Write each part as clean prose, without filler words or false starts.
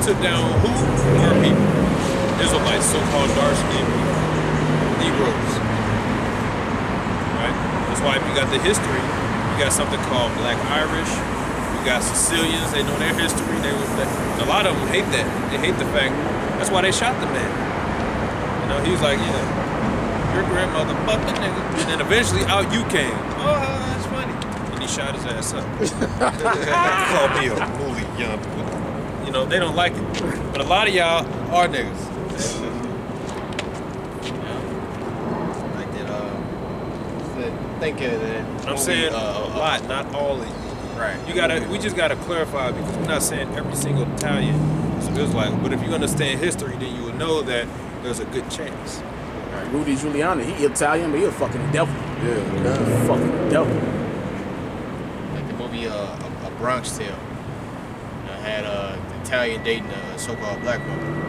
took down who? Our people. Israelites, so-called dark-skinned people. Negroes. Right? That's why if you got the history, you got something called Black Irish. You got Sicilians, they know their history. A lot of them hate that. They hate the fact. That's why they shot the man. You know, he was like, yeah, your grandmother fucked the nigga. And then eventually out you came. Oh, that's funny. And he shot his ass up. Call me a woolly young. You know, they don't like it. But a lot of y'all are niggas. Think of that. I'm saying a lot, not all of you. Right. We just gotta clarify, because we're not saying every single Italian is an Israelite. But if you understand history, then you will know that there's a good chance. Right. Rudy Giuliani, he Italian, but he a fucking devil. Yeah. A fucking devil. Like the movie A Bronx Tale. Had the Italian dating a so-called black woman.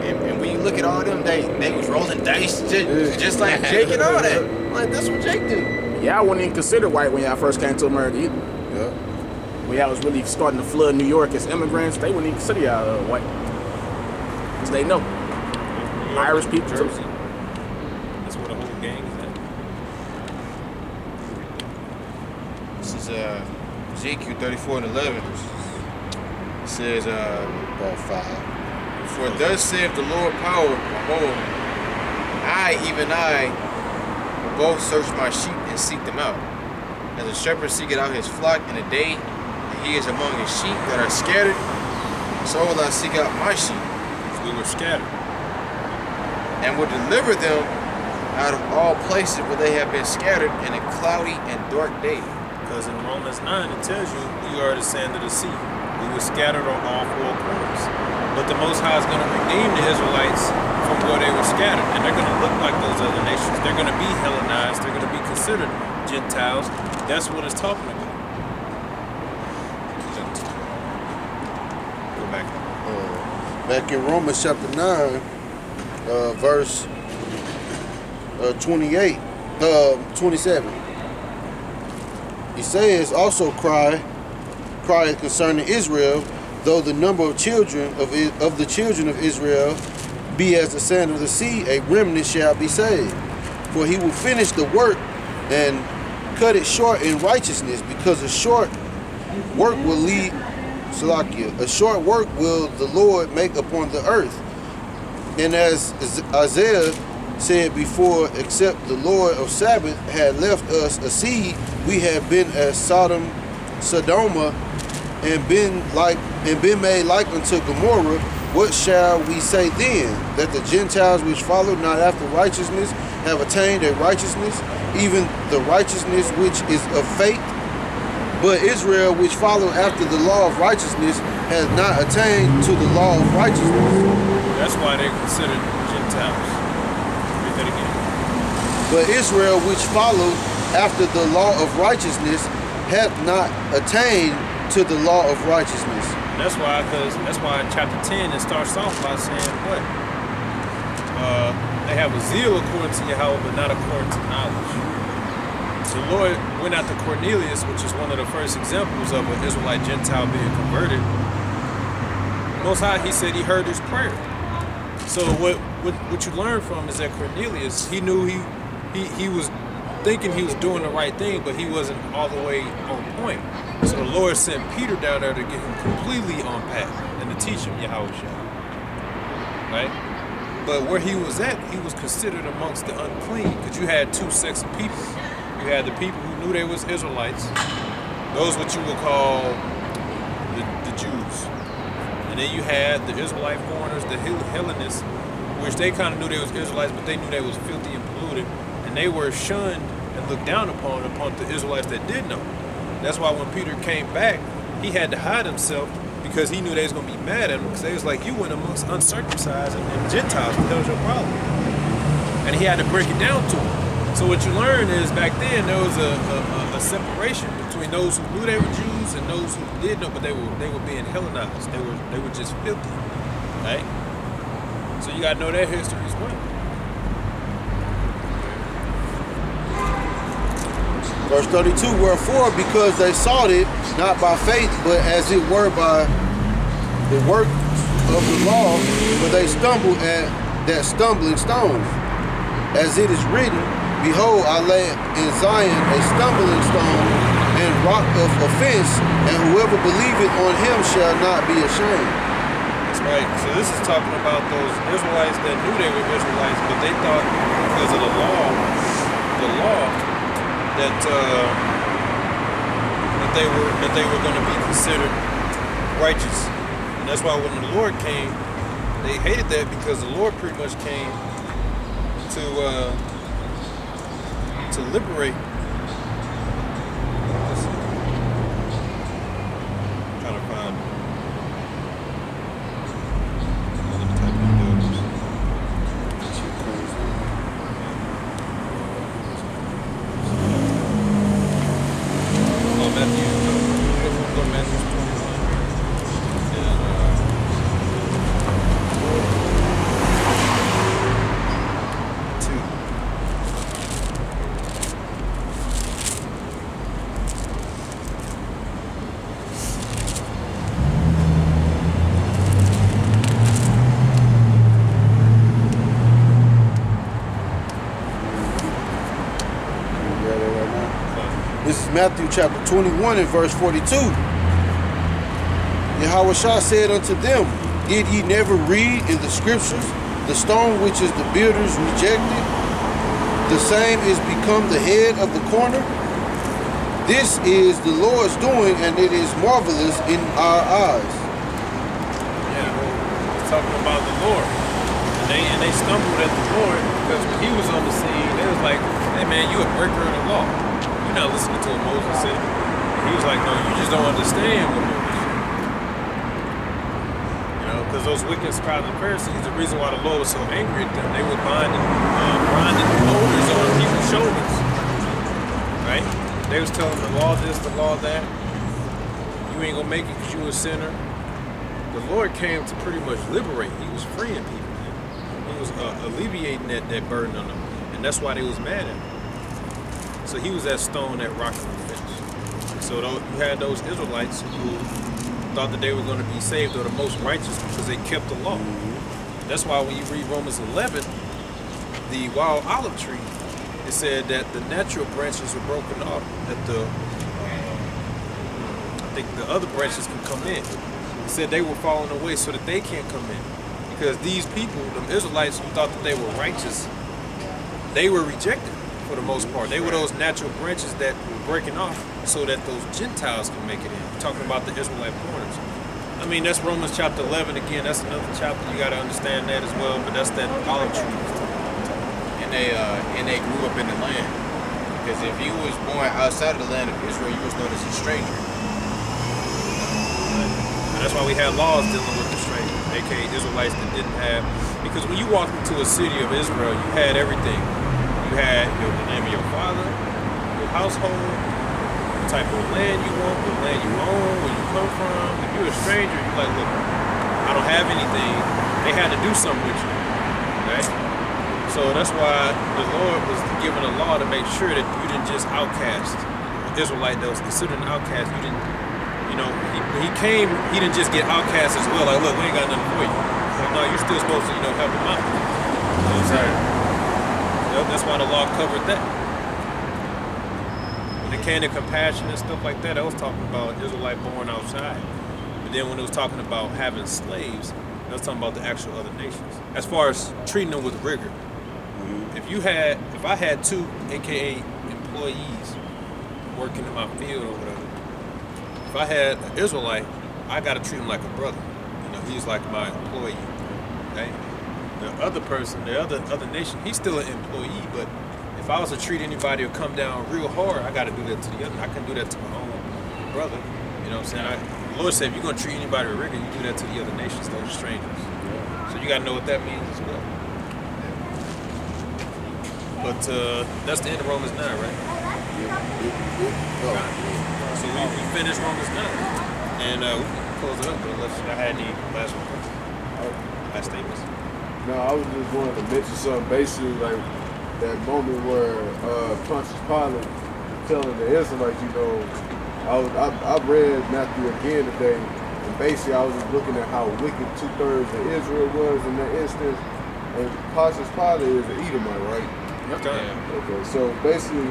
And when you look at all them, they was rolling dice just like Jake and all that. Like, that's what Jake do. Y'all wouldn't even consider white when y'all first came to America either. Yeah. When y'all was really starting to flood New York as immigrants, they wouldn't even consider y'all white. Because they know. Irish people too. Jersey. That's where the whole gang is at. This is Ezekiel 34:11. It says, About 5. For thus saith the Lord power, behold, I, even I, will both search my sheep and seek them out. As a shepherd seeketh out his flock in the day, and he is among his sheep that are scattered, so will I seek out my sheep. We were scattered. And will deliver them out of all places where they have been scattered in a cloudy and dark day. Because in Romans 9, it tells you we are the sand of the sea. We were scattered on all four corners. But the Most High is going to redeem the Israelites from where they were scattered. And they're going to look like those other nations. They're going to be Hellenized. They're going to be considered Gentiles. That's what it's talking about. Go back. Back in Romans chapter 9, verse 27. He says, also cry concerning Israel, though the number of children of the children of Israel be as the sand of the sea, a remnant shall be saved. For he will finish the work and cut it short in righteousness, because a short work will lead Salakia. A short work will the Lord make upon the earth. And as Isaiah said before, except the Lord of Sabbath had left us a seed, we had been as Sodoma, and been made like unto Gomorrah. What shall we say then? That the Gentiles which follow not after righteousness have attained a righteousness, even the righteousness which is of faith? But Israel which follow after the law of righteousness has not attained to the law of righteousness. That's why they're considered Gentiles. Read that again. But Israel which follow after the law of righteousness hath not attained to the law of righteousness. That's why in chapter 10 it starts off by saying what? They have a zeal according to Yahweh, but not according to knowledge. The Lord went out to Cornelius, which is one of the first examples of an Israelite Gentile being converted. Most High, he said he heard his prayer. So what you learn from is that Cornelius, he knew he was thinking he was doing the right thing, but he wasn't all the way on point. So the Lord sent Peter down there to get him completely on path and to teach him Yahweh. Right? But where he was at, he was considered amongst the unclean, because you had two sects of people. You had the people who knew they was Israelites. Those what you would call the Jews. And then you had the Israelite foreigners, the Hellenists, which they kind of knew they was Israelites, but they knew they was filthy and polluted. And they were shunned and looked down upon the Israelites that did know. That's why when Peter came back, he had to hide himself, because he knew they was going to be mad at him, because they was like, you went amongst uncircumcised and Gentiles, what the hell's your problem? And he had to break it down to him. So what you learn is back then there was a separation between those who knew they were Jews and those who did know, but they were being Hellenized. They were just filthy, right? So you got to know their history as well. Verse 32, wherefore, because they sought it not by faith, but as it were by the work of the law, for they stumbled at that stumbling stone. As it is written, behold, I lay in Zion a stumbling stone and rock of offense, and whoever believeth on him shall not be ashamed. That's right. So this is talking about those Israelites that knew they were Israelites, but they thought because of the law that they were going to be considered righteous. And that's why when the Lord came, they hated that because the Lord pretty much came to liberate. Trying to find. Let me type in those. Matthew 21. And, 2. This is Matthew chapter 21 and verse 42. Yahushua said unto them, did ye never read in the scriptures, the stone which is the builders rejected, the same is become the head of the corner? This is the Lord's doing, and it is marvelous in our eyes. Yeah, it's talking about the Lord. And they stumbled at the Lord because when he was on the scene, they was like, hey man, you a breaker of the law. You're not listening to what Moses said. And he was like, no, you just don't understand what Moses said. You know, because those wicked scribes and Pharisees, the reason why the Lord was so angry at them, they were grinding boulders on people's shoulders. Right? They was telling them the law this, the law that. You ain't gonna make it because you a sinner. The Lord came to pretty much liberate. He was freeing people. He was alleviating that burden on them. And that's why they was mad at him. So he was that stone, that rock of offense. So you had those Israelites who thought that they were going to be saved or the most righteous because they kept the law. That's why when you read Romans 11, the wild olive tree, it said that the natural branches were broken off, that I think the other branches can come in. It said they were falling away so that they can't come in. Because these people, the Israelites who thought that they were righteous, they were rejected for the most part. They were those natural branches that were breaking off so that those Gentiles can make it in. Talking about the Israelite corners. I mean, that's Romans chapter 11 again. That's another chapter. You got to understand that as well. But that's that olive tree. And they grew up in the land. Because if you was born outside of the land of Israel, you was known as a stranger. And that's why we had laws dealing with the stranger, aka Israelites that didn't have. Because when you walked into a city of Israel, you had everything. You had the name of your father, your household, the type of land you want, the land you own, where you come from. If you're a stranger, you're like, look, I don't have anything. They had to do something with you, right? So that's why the Lord was given a law to make sure that you didn't just outcast. An Israelite that was considered an outcast, you didn't, you know, he came, he didn't just get outcast as well. Like, look, we ain't got nothing for you. Like, no, you're still supposed to, help him out. You know what I'm saying? That's why the law covered that. When it came to compassion and stuff like that, I was talking about Israelite born outside. But then when it was talking about having slaves, I was talking about the actual other nations. As far as treating them with rigor. If I had two, aka employees, working in my field or whatever, if I had an Israelite, I gotta treat him like a brother. He's like my employee. Okay? The other person, the other nation, he's still an employee, but if I was to treat anybody or come down real hard, I got to do that to the other. I can do that to my own brother. You know what I'm saying? The Lord said, if you're going to treat anybody with rigor, you do that to the other nations, those strangers. So you got to know what that means as well. But that's the end of Romans 9, right? So we finished Romans 9. And we can close it up, but unless I had any last statements. No, I was just wanting to mention something basically like that moment where Pontius Pilate telling the Israelites, you know, I read Matthew again today, and basically I was just looking at how wicked 2/3 of Israel was in that instance. And Pontius Pilate is an Edomite, right? Okay, so basically,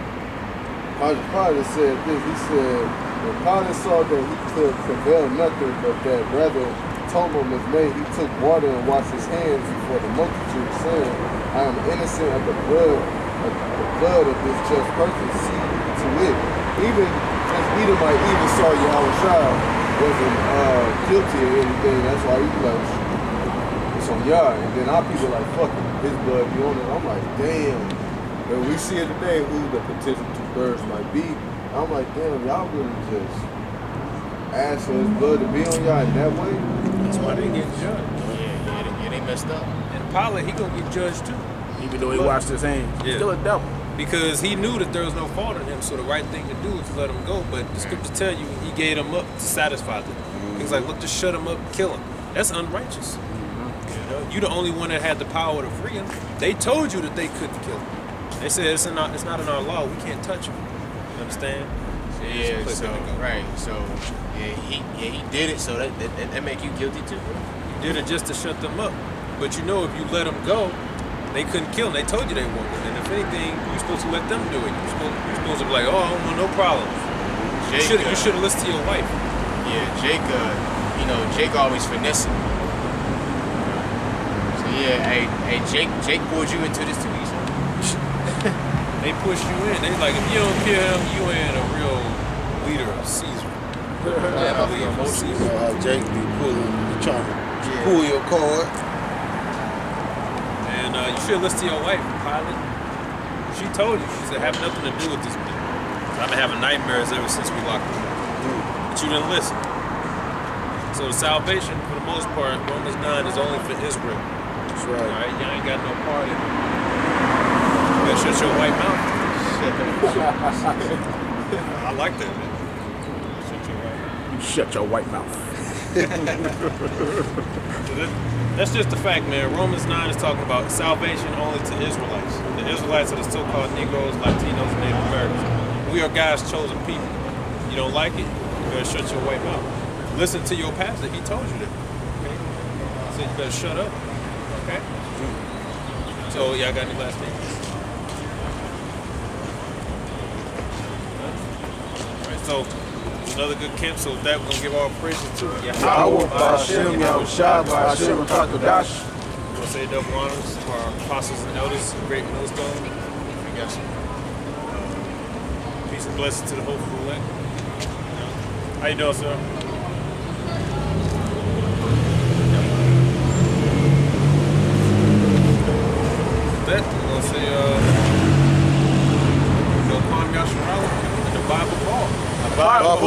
Pontius Pilate said this. He said, when Pilate saw that he could prevail nothing, but that rather atonement was made, he took water and washed his hands before the multitude, saying, I am innocent of the blood of this just person. See to it. Even as Edomite even saw Yahushua wasn't guilty of anything. That's why he like, it's on Yah. And then our people like, fuck it, his blood be on it. I'm like, damn. When we see it today, who the potential 2/3 might be, I'm like, damn, y'all really just ask for his blood to be on y'all in that way? That's why they get judged. Yeah, they messed up. And Pilate, he gonna get judged too. Even though he washed his hands, he's still a devil. Because he knew that there was no fault in him, so the right thing to do was to let him go. But the scriptures tell you he gave him up to satisfy them. He's like, look, just shut him up, kill him. That's unrighteous. You know, you the only one that had the power to free him. They told you that they couldn't kill him. They said it's not in our law. We can't touch him. You understand? Yeah, so right. So he did it. So that make you guilty too. You did it just to shut them up. But you know, if you let them go, they couldn't kill him. They told you they won't. And if anything, you're supposed to let them do it. You're supposed to be like, oh, I don't want no problems. You should have listened to your wife. Yeah, Jake. Jake always finessing. So yeah, hey, Jake pulled you into this too easy. They push you in. They like, if you don't kill him, you ain't a real leader of Caesar. Yeah, Jake be trying to pull your card. And you should listen to your wife, Pilate. She told you. She said, have nothing to do with this man. I've been having nightmares ever since we locked him up. But you didn't listen. So the salvation, for the most part, Romans 9 is only for Israel. That's right. All right, y'all ain't got no part in it. You better shut your white mouth. I like that, man. Shut your white mouth. You shut your white mouth. That's just the fact, man. Romans 9 is talking about salvation only to Israelites. The Israelites are the so-called Negroes, Latinos, and Native Americans. We are God's chosen people. You don't like it, you better shut your white mouth. Listen to your pastor. He told you that. Okay? He said you better shut up. Okay? So, y'all got any last names? All right, so another good camp. So with that, we're gonna give our praises to Yahweh, Ba'ashem, Yahushua, Ba'ashem, Takadash. We're gonna say double honors to our apostles and elders, great millstone. We got you. Peace and blessings to the hopeful elect. How you doing, sir? That we're gonna say no Kwam Yasharala and the Bible Paul. Bible.